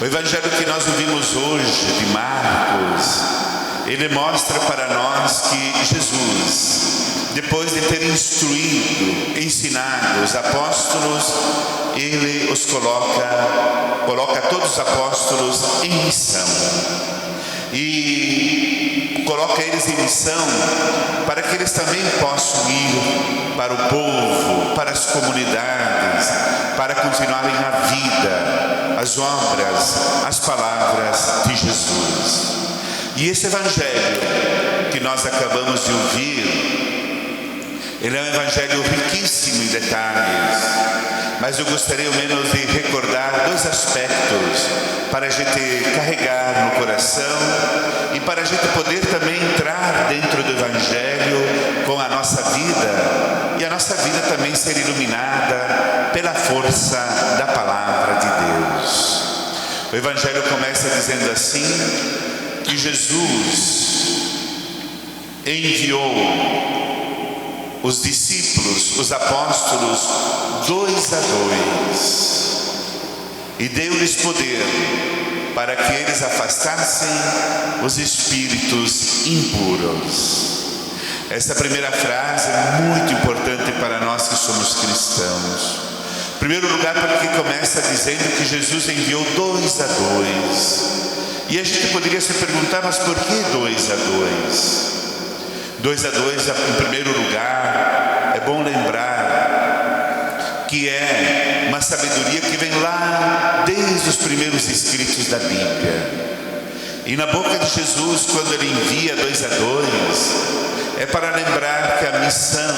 O evangelho que nós ouvimos hoje, de Marcos, ele mostra para nós que Jesus, depois de ter instruído, ensinado os apóstolos, ele os coloca todos os apóstolos em missão. E coloca eles em missão para que eles também possam ir para o povo, para as comunidades, para continuarem a vida, as obras, as palavras de Jesus. E esse evangelho que nós acabamos de ouvir, ele é um evangelho riquíssimo em detalhes, mas eu gostaria ao menos de recordar dois aspectos para a gente carregar no coração e para a gente poder também entrar dentro do evangelho com a nossa vida e a nossa vida também ser iluminada pela força da palavra de Deus. O evangelho começa dizendo assim, que Jesus enviou os discípulos, os apóstolos, 2 a 2, e deu-lhes poder para que eles afastassem os espíritos impuros. Essa primeira frase é muito importante para nós que somos cristãos. Em primeiro lugar, porque começa dizendo que Jesus enviou 2 a 2. E a gente poderia se perguntar, mas por que 2 a 2? 2 a 2, em primeiro lugar, é bom lembrar que é uma sabedoria que vem lá desde os primeiros escritos da Bíblia. E na boca de Jesus, quando ele envia 2 a 2, é para lembrar que a missão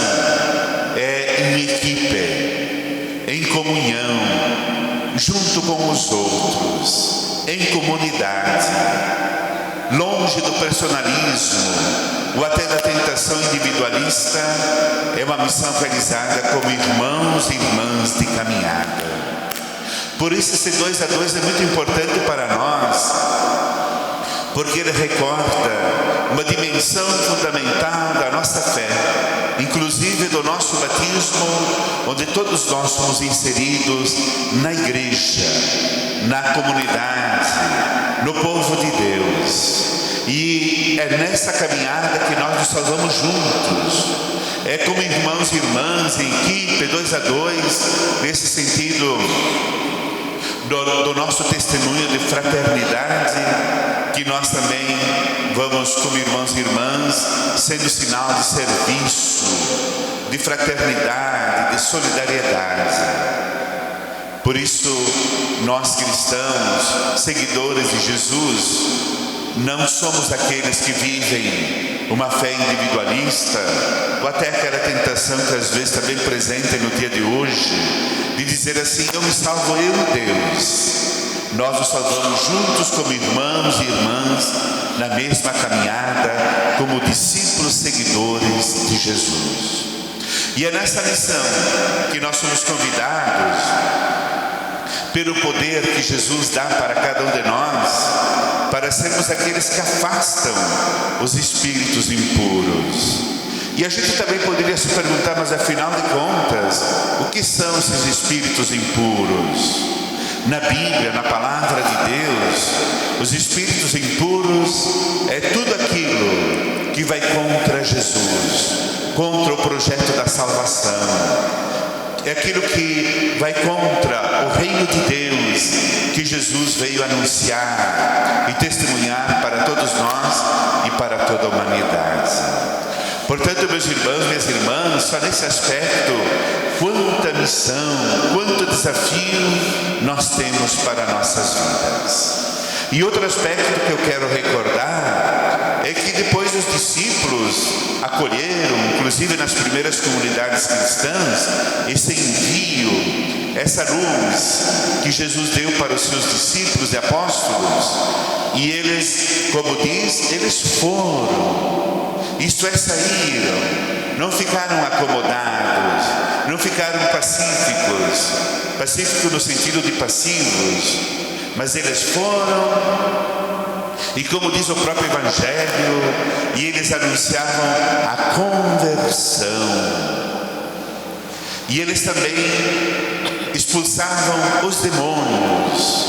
é em equipe, em comunhão, junto com os outros, em comunidade, longe do personalismo ou até da tentação individualista. É uma missão realizada como irmãos e irmãs de caminhada. Por isso esse 2 a 2 é muito importante para nós, porque ele recorda uma dimensão fundamental da nossa fé, inclusive do nosso batismo, onde todos nós somos inseridos na igreja, na comunidade, no povo de Deus. E é nessa caminhada que nós nos salvamos juntos. É como irmãos e irmãs, em equipe, 2 a 2, nesse sentido do nosso testemunho de fraternidade, que nós também vamos, como irmãos e irmãs, sendo sinal de serviço, de fraternidade, de solidariedade. Por isso, nós cristãos, seguidores de Jesus, não somos aqueles que vivem uma fé individualista, ou até aquela tentação que às vezes está bem presente no dia de hoje, de dizer assim, eu me salvo eu e Deus. Nós nos salvamos juntos como irmãos e irmãs, na mesma caminhada, como discípulos seguidores de Jesus. E é nessa missão que nós somos convidados, pelo poder que Jesus dá para cada um de nós, para sermos aqueles que afastam os espíritos impuros. E a gente também poderia se perguntar, mas afinal de contas, o que são esses espíritos impuros? Na Bíblia, na palavra de Deus, os espíritos impuros é tudo aquilo que vai contra Jesus, contra o projeto da salvação. É aquilo que vai contra o reino de Deus que Jesus veio anunciar e testemunhar para todos nós e para toda a humanidade. Portanto, meus irmãos, minhas irmãs, só nesse aspecto, quanta missão, quanto desafio nós temos para nossas vidas. E outro aspecto que eu quero recordar é que depois os discípulos acolheram, inclusive nas primeiras comunidades cristãs, esse envio, essa luz que Jesus deu para os seus discípulos e apóstolos. E eles, como diz, eles foram, isto é, saíram, não ficaram acomodados, não ficaram pacíficos no sentido de passivos, mas eles foram, e como diz o próprio Evangelho, e eles anunciavam a conversão, e eles também expulsavam os demônios,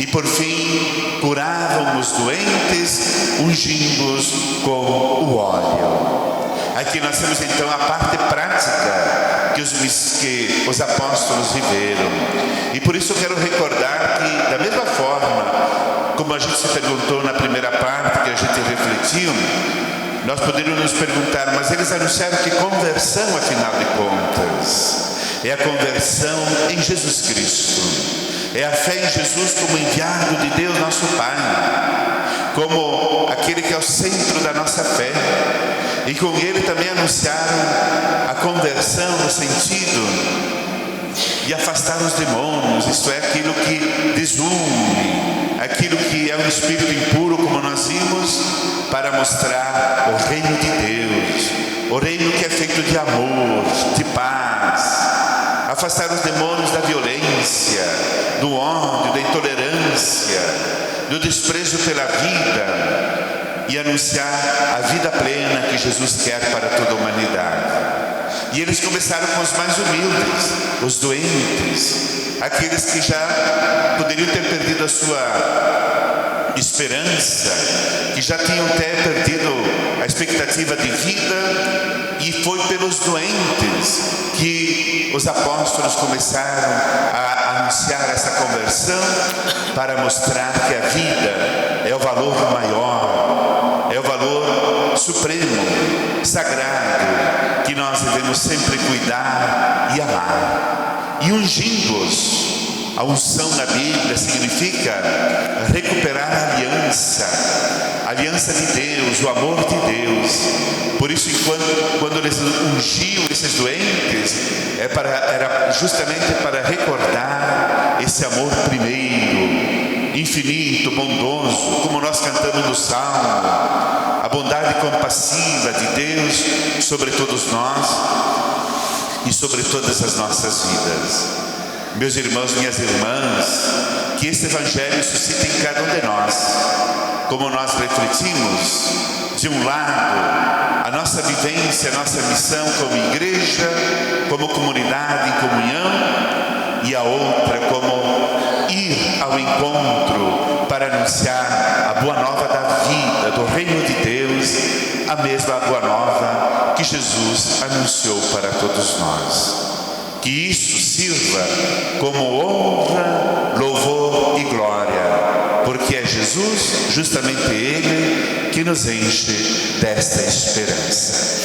E por fim, curavam os doentes, ungindo-os com o óleo. Aqui nós temos então a parte prática que os apóstolos viveram. E por isso eu quero recordar que, da mesma forma como a gente se perguntou na primeira parte, que a gente refletiu, nós poderíamos nos perguntar, mas eles anunciaram que conversão, afinal de contas, é a conversão em Jesus Cristo. É a fé em Jesus como enviado de Deus, nosso Pai, como aquele que é o centro da nossa fé. E com ele também anunciaram a conversão no sentido de afastar os demônios, isto é, aquilo que desune, aquilo que é um espírito impuro, como nós vimos, para mostrar o reino de Deus, o reino que é feito de amor, de paz. Afastar os demônios da violência, do ódio, da intolerância, do desprezo pela vida e anunciar a vida plena que Jesus quer para toda a humanidade. E eles começaram com os mais humildes, os doentes, aqueles que já poderiam ter perdido a sua esperança, que já tinham até perdido a expectativa de vida. E foi pelos doentes que os apóstolos começaram a anunciar essa conversão, para mostrar que a vida é o valor maior, é o valor supremo, sagrado, que nós devemos sempre cuidar e amar. E ungindo-os, a unção na Bíblia significa recuperar a aliança de Deus, o amor de Deus. Por isso, quando eles ungiam esses doentes, era justamente para recordar esse amor primeiro, infinito, bondoso, como nós cantamos no Salmo, a bondade compassiva de Deus sobre todos nós e sobre todas as nossas vidas. Meus irmãos, minhas irmãs, que esse Evangelho suscite em cada um de nós, como nós refletimos, de um lado, a nossa vivência, a nossa missão como igreja, como comunidade em comunhão, e a outra como ir ao encontro para anunciar a boa nova da vida, do reino de Deus, a mesma boa nova que Jesus anunciou para todos nós. Que isso sirva como honra, louvor e glória, porque é Jesus, justamente Ele, que nos enche desta esperança.